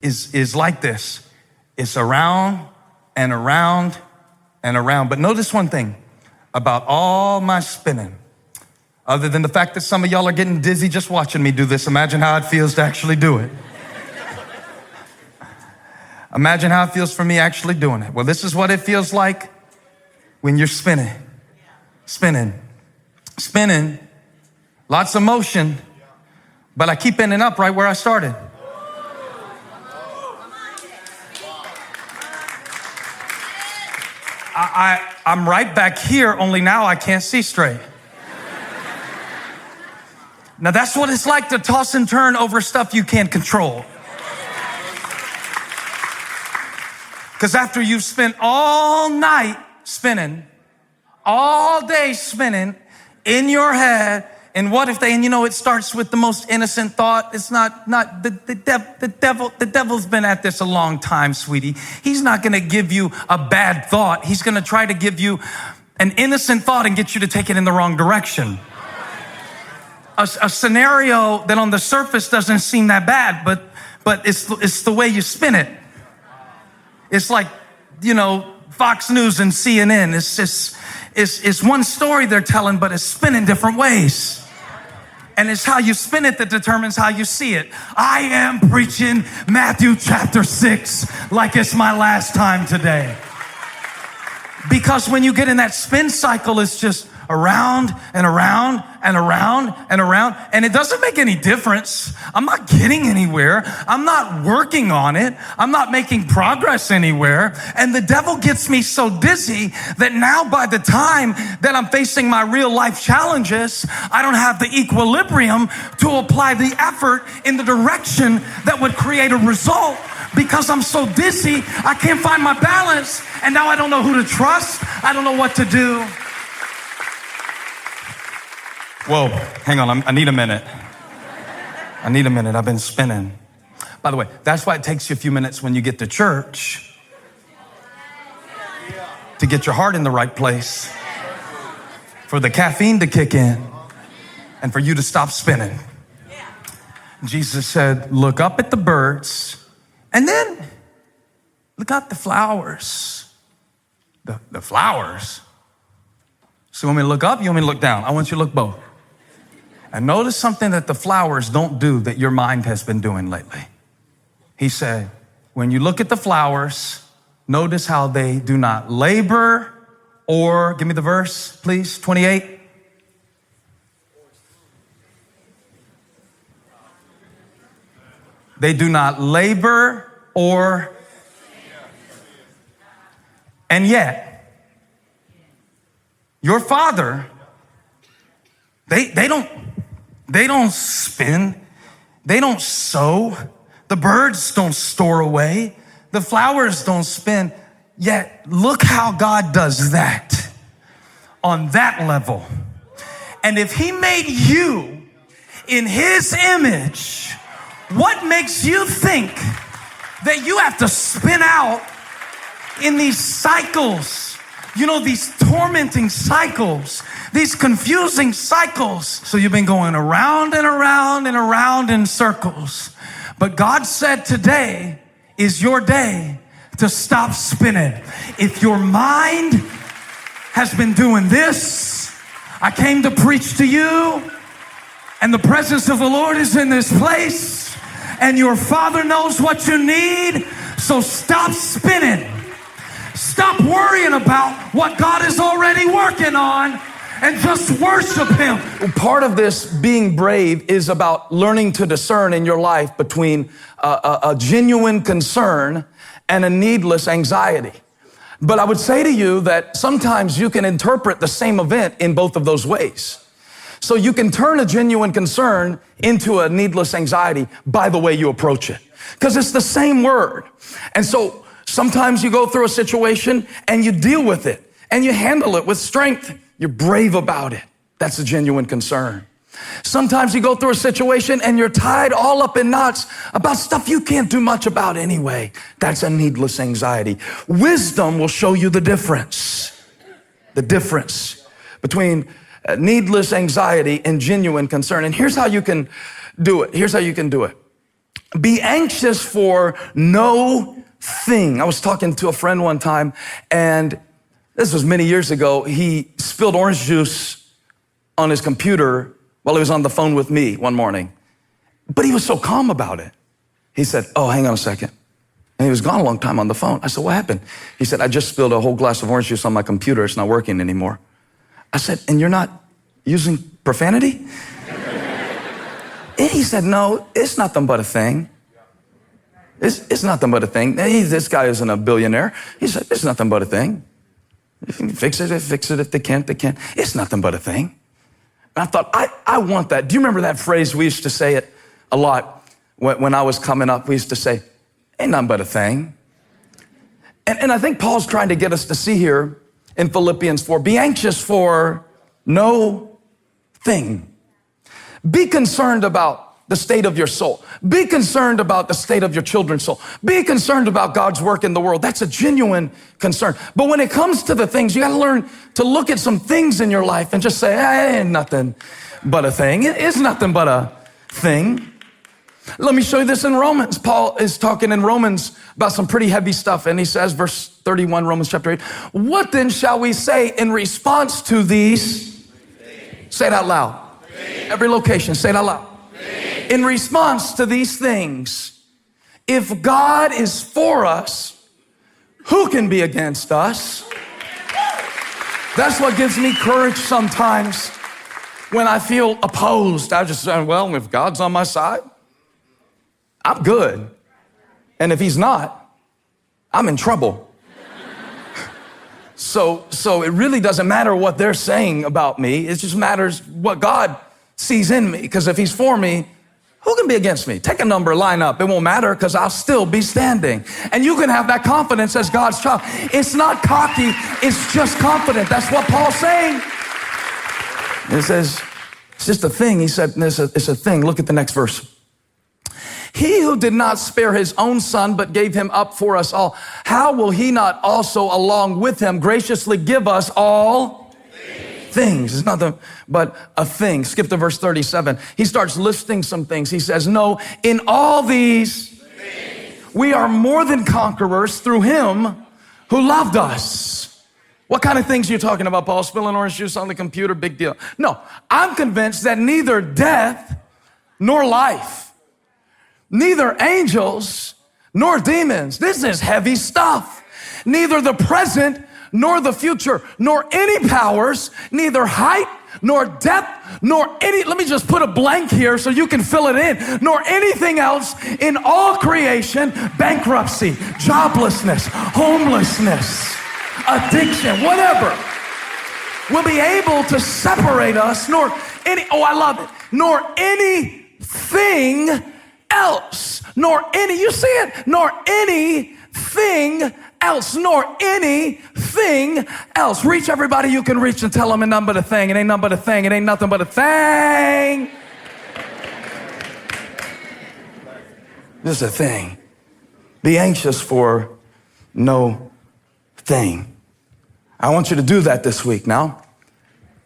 is like this. It's around and around and around. But notice one thing about all my spinning, other than the fact that some of y'all are getting dizzy just watching me do this. Imagine how it feels to actually do it. Imagine how it feels for me actually doing it. Well, this is what it feels like when you're spinning. Spinning. Lots of motion, but I keep ending up right where I started. I'm right back here, only now I can't see straight. Now that's what it's like to toss and turn over stuff you can't control. Because after you've spent all night spinning, all day spinning in your head, and what if and it starts with the most innocent thought. It's not the devil's been at this a long time, sweetie. He's not going to give you a bad thought. He's going to try to give you an innocent thought and get you to take it in the wrong direction. A scenario that on the surface doesn't seem that bad, but it's the way you spin it. It's like, Fox News and CNN. It's one story they're telling, but it's spinning different ways. And it's how you spin it that determines how you see it. I am preaching Matthew chapter 6 like it's my last time today. Because when you get in that spin cycle, it's just around and around and around and around. And it doesn't make any difference. I'm not getting anywhere. I'm not working on it. I'm not making progress anywhere. And the devil gets me so dizzy that now by the time that I'm facing my real life challenges, I don't have the equilibrium to apply the effort in the direction that would create a result. Because I'm so dizzy, I can't find my balance. And now I don't know who to trust. I don't know what to do. Whoa, hang on, I need a minute. I've been spinning. By the way, that's why it takes you a few minutes when you get to church to get your heart in the right place, for the caffeine to kick in, and for you to stop spinning. Jesus said, look up at the birds, and then look at the flowers. The flowers? So you want me to look up? You want me to look down? I want you to look both. And notice something that the flowers don't do that your mind has been doing lately. He said, when you look at the flowers, notice how they do not labor or, give me the verse, please, 28. They do not labor or, and yet, your Father, they don't spin. They don't sow. The birds don't store away. The flowers don't spin. Yet look how God does that on that level. And if he made you in his image, what makes you think that you have to spin out in these cycles? These tormenting cycles, these confusing cycles. So you've been going around and around and around in circles. But God said today is your day to stop spinning. If your mind has been doing this, I came to preach to you, and the presence of the Lord is in this place, and your Father knows what you need. So stop spinning. Stop worrying about what God is already working on and just worship him. Part of this being brave is about learning to discern in your life between a genuine concern and a needless anxiety. But I would say to you that sometimes you can interpret the same event in both of those ways. So you can turn a genuine concern into a needless anxiety by the way you approach it, because it's the same word. And so sometimes you go through a situation and you deal with it and you handle it with strength. You're brave about it. That's a genuine concern. Sometimes you go through a situation and you're tied all up in knots about stuff you can't do much about anyway. That's a needless anxiety. Wisdom will show you the difference between needless anxiety and genuine concern. And here's how you can do it. Be anxious for no thing. I was talking to a friend one time, and this was many years ago. He spilled orange juice on his computer while he was on the phone with me one morning. But he was so calm about it. He said, oh, hang on a second. And he was gone a long time on the phone. I said, what happened? He said, I just spilled a whole glass of orange juice on my computer. It's not working anymore. I said, and you're not using profanity? And he said, no, it's nothing but a thing. It's nothing but a thing. This guy isn't a billionaire. He said, it's nothing but a thing. If you can fix it. If they can't, they can't. It's nothing but a thing. And I thought, I want that. Do you remember that phrase? We used to say it a lot when I was coming up. We used to say, ain't nothing but a thing. And I think Paul's trying to get us to see here in Philippians 4, be anxious for no thing. Be concerned about the state of your soul. Be concerned about the state of your children's soul. Be concerned about God's work in the world. That's a genuine concern. But when it comes to the things, you got to learn to look at some things in your life and just say, it ain't nothing but a thing. It's nothing but a thing. Let me show you this in Romans. Paul is talking in Romans about some pretty heavy stuff. And he says, verse 31, Romans chapter 8, what then shall we say in response to these? Say it out loud. Every location, say it out loud. In response to these things, if God is for us, who can be against us? That's what gives me courage sometimes when I feel opposed. I just say, well, if God's on my side, I'm good. And if he's not, I'm in trouble. So it really doesn't matter what they're saying about me. It just matters what God sees in me. Because if he's for me, who can be against me? Take a number, line up. It won't matter because I'll still be standing. And you can have that confidence as God's child. It's not cocky. It's just confident. That's what Paul's saying. It says, it's just a thing. He said, it's a thing. Look at the next verse. He who did not spare his own son, but gave him up for us all, how will he not also along with him graciously give us all things? It's nothing but a thing. Skip to verse 37. He starts listing some things. He says, no, in all these we are more than conquerors through him who loved us. What kind of things are you talking about, Paul? Spilling orange juice on the computer? Big deal. No, I'm convinced that neither death nor life, neither angels nor demons. This is heavy stuff. Neither the present nor the future, nor any powers, neither height nor depth, nor any, let me just put a blank here so you can fill it in, nor anything else in all creation, bankruptcy, joblessness, homelessness, addiction, whatever, will be able to separate us, nor any, oh, I love it, nor anything else, nor any, you see it, nor anything else, nor anything else. Reach everybody you can reach and tell them it ain't nothing but a thing. It ain't nothing but a thing. It ain't nothing but a thing. This is a thing. Be anxious for no thing. I want you to do that this week now.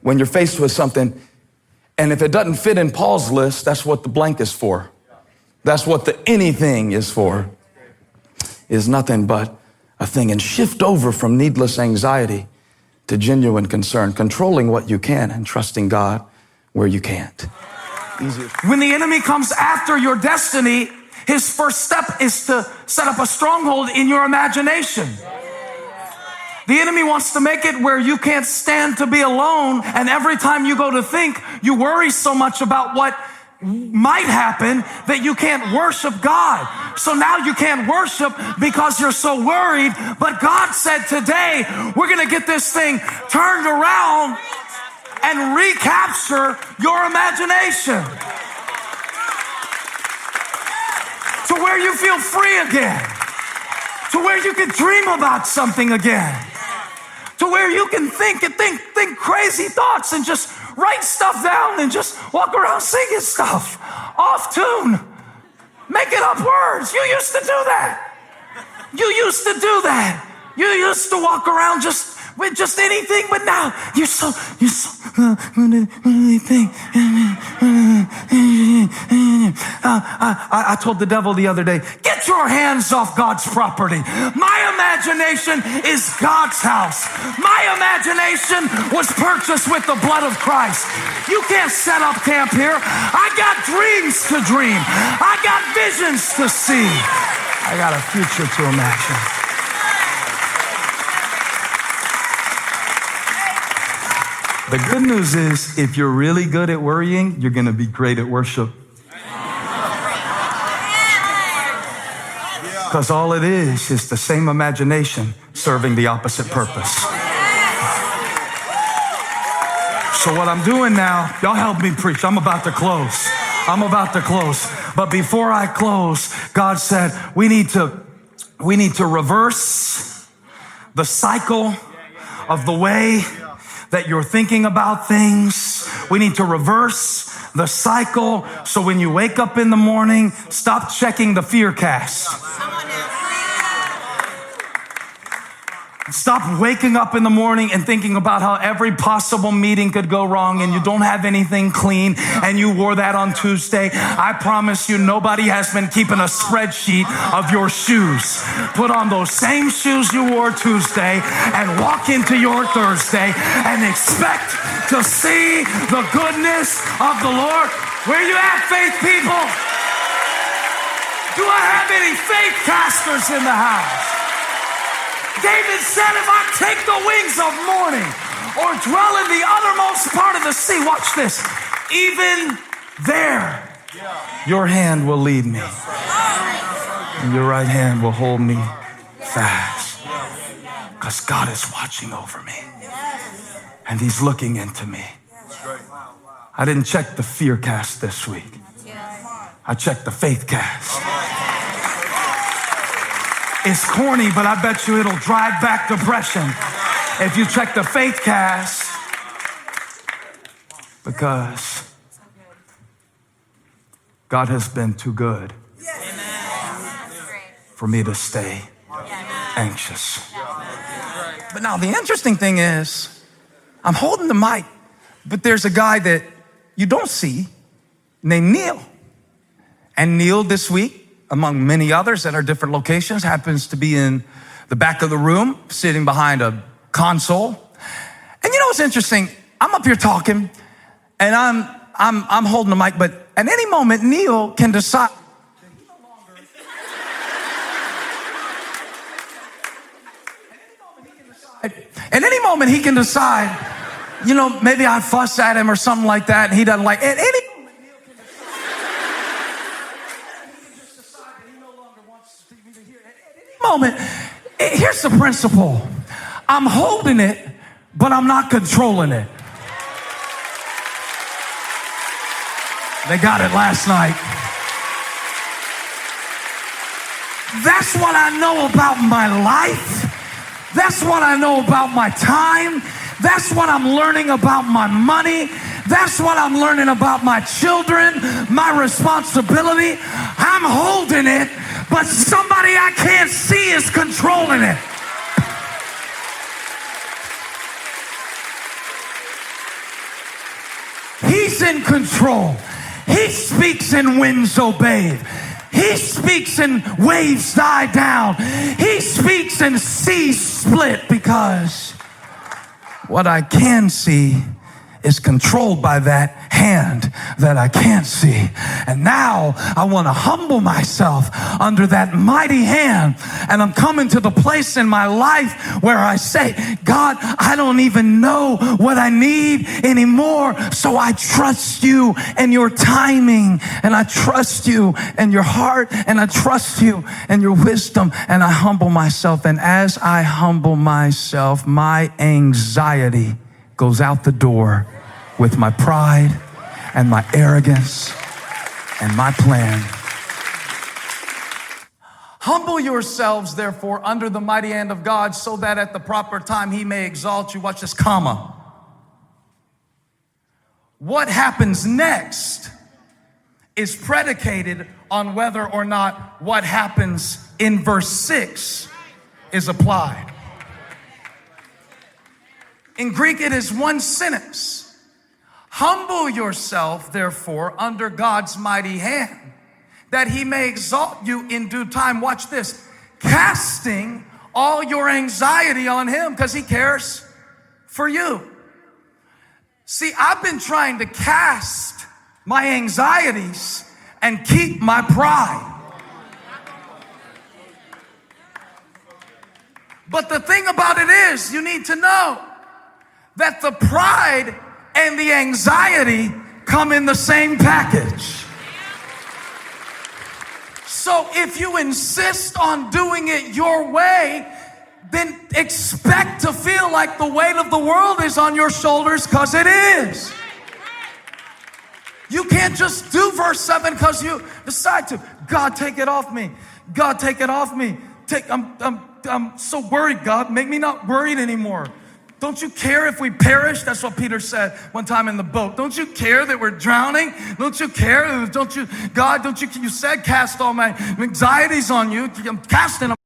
When you're faced with something, and if it doesn't fit in Paul's list, that's what the blank is for. That's what the anything is for. Is nothing but a thing. And shift over from needless anxiety to genuine concern, controlling what you can and trusting God where you can't. Easier. When the enemy comes after your destiny, his first step is to set up a stronghold in your imagination. The enemy wants to make it where you can't stand to be alone, and every time you go to think, you worry so much about what might happen that you can't worship God. So now you can't worship because you're so worried. But God said today, we're going to get this thing turned around and recapture your imagination to where you feel free again, to where you can dream about something again, to where you can think crazy thoughts and just write stuff down and just walk around singing stuff off tune, making up words. You used to do that. You used to do that. You used to walk around just with just anything, but now you're so anything. I told the devil the other day, get your hands off God's property. My imagination is God's house. My imagination was purchased with the blood of Christ. You can't set up camp here. I got dreams to dream. I got visions to see. I got a future to imagine. The good news is, if you're really good at worrying, you're going to be great at worship. Because all it is the same imagination serving the opposite purpose. So what I'm doing now, y'all help me preach. I'm about to close. But before I close, God said, we need to reverse the cycle of the way that you're thinking about things. We need to reverse the cycle. So when you wake up in the morning, stop checking the fear cast. Stop waking up in the morning and thinking about how every possible meeting could go wrong and you don't have anything clean and you wore that on Tuesday. I promise you, nobody has been keeping a spreadsheet of your shoes. Put on those same shoes you wore Tuesday and walk into your Thursday and expect to see the goodness of the Lord. Where you at, faith people? Do I have any faith casters in the house? David said, if I take the wings of morning or dwell in the uttermost part of the sea, watch this, even there, your hand will lead me. And your right hand will hold me fast. Because God is watching over me. And he's looking into me. I didn't check the fear cast this week. I checked the faith cast. It's corny, but I bet you it'll drive back depression if you check the faith cast, because God has been too good for me to stay anxious. But now the interesting thing is, I'm holding the mic, but there's a guy that you don't see named Neil. And Neil this week, among many others at our different locations, happens to be in the back of the room, sitting behind a console. And you know what's interesting? I'm up here talking, and I'm holding the mic, but at any moment, Neil can decide. At any moment, he can decide, you know, maybe I fuss at him or something like that, and he doesn't like it. At any moment, here's the principle. I'm holding it, but I'm not controlling it. They got it last night. That's what I know about my life. That's what I know about my time. That's what I'm learning about my money. That's what I'm learning about my children, my responsibility. I'm holding it, but somebody I can't see is controlling it. He's in control. He speaks and winds obey. He speaks and waves die down. He speaks and seas split, because what I can see is controlled by that hand that I can't see. And now I want to humble myself under that mighty hand. And I'm coming to the place in my life where I say, God, I don't even know what I need anymore. So I trust you and your timing. And I trust you and your heart. And I trust you and your wisdom. And I humble myself. And as I humble myself, my anxiety goes out the door with my pride and my arrogance and my plan. Humble yourselves, therefore, under the mighty hand of God, so that at the proper time he may exalt you. Watch this, comma. What happens next is predicated on whether or not what happens in verse 6 is applied. In Greek, it is one sentence. Humble yourself, therefore, under God's mighty hand, that he may exalt you in due time. Watch this. Casting all your anxiety on him because he cares for you. See, I've been trying to cast my anxieties and keep my pride. But the thing about it is, you need to know that the pride and the anxiety come in the same package. So if you insist on doing it your way, then expect to feel like the weight of the world is on your shoulders, because it is. You can't just do verse 7 because you decide to. God, take it off me. God, take it off me. I'm so worried, God. Make me not worried anymore. Don't you care if we perish? That's what Peter said one time in the boat. Don't you care that we're drowning? Don't you care? Don't you, God, don't you, you said cast all my anxieties on you. I'm casting them.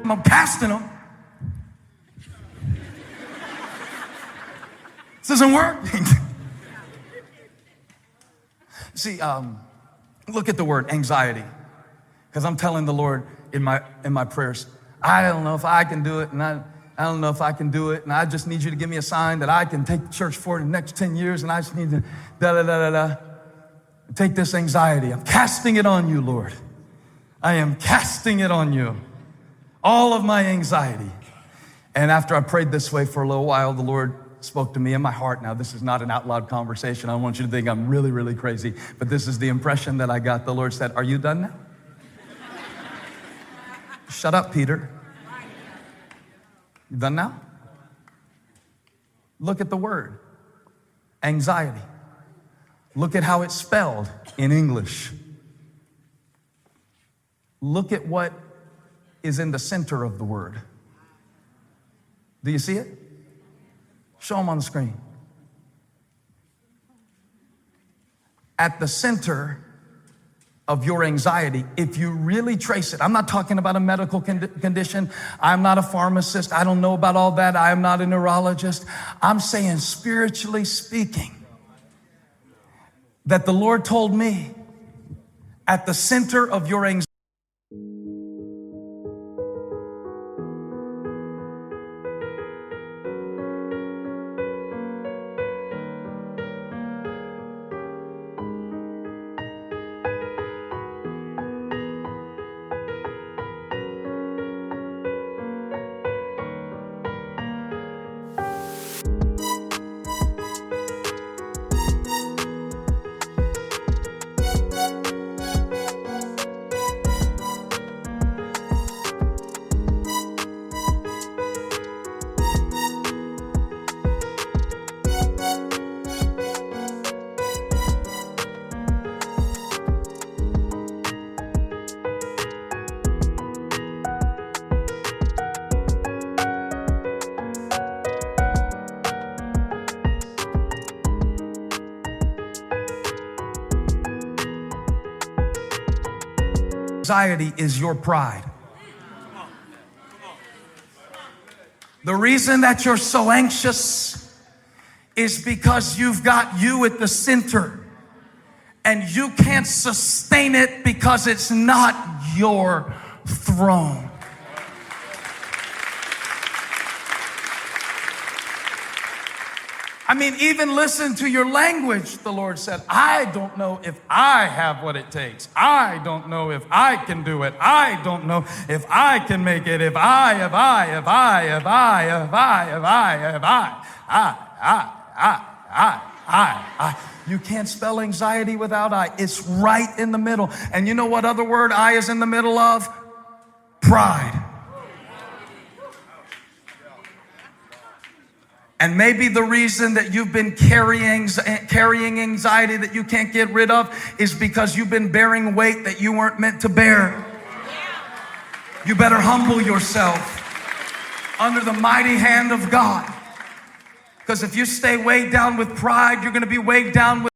I'm casting them. This doesn't work. See, look at the word anxiety, because I'm telling the Lord in my prayers, I don't know if I can do it, and I don't know if I can do it, and I just need you to give me a sign that I can take the church forward in the next 10 years, and I just need to take this anxiety. I'm casting it on you, Lord. I am casting it on you. All of my anxiety. And after I prayed this way for a little while, the Lord spoke to me in my heart. Now, this is not an out loud conversation. I don't want you to think I'm really, really crazy, but this is the impression that I got. The Lord said, are you done now? Shut up, Peter. You done now? Look at the word, anxiety. Look at how it's spelled in English. Look at what is in the center of the word. Do you see it? Show them on the screen. At the center of your anxiety, if you really trace it, I'm not talking about a medical condition. I'm not a pharmacist. I don't know about all that. I am not a neurologist. I'm saying, spiritually speaking, that the Lord told me at the center of your anxiety, anxiety is your pride. The reason that you're so anxious is because you've got you at the center and you can't sustain it because it's not your throne. I mean, even listen to your language, the Lord said. I don't know if I have what it takes. I don't know if I can do it. I don't know if I can make it. You can't spell anxiety without I. It's right in the middle. And you know what other word I is in the middle of? Pride. And maybe the reason that you've been carrying anxiety that you can't get rid of is because you've been bearing weight that you weren't meant to bear. You better humble yourself under the mighty hand of God. Because if you stay weighed down with pride, you're going to be weighed down with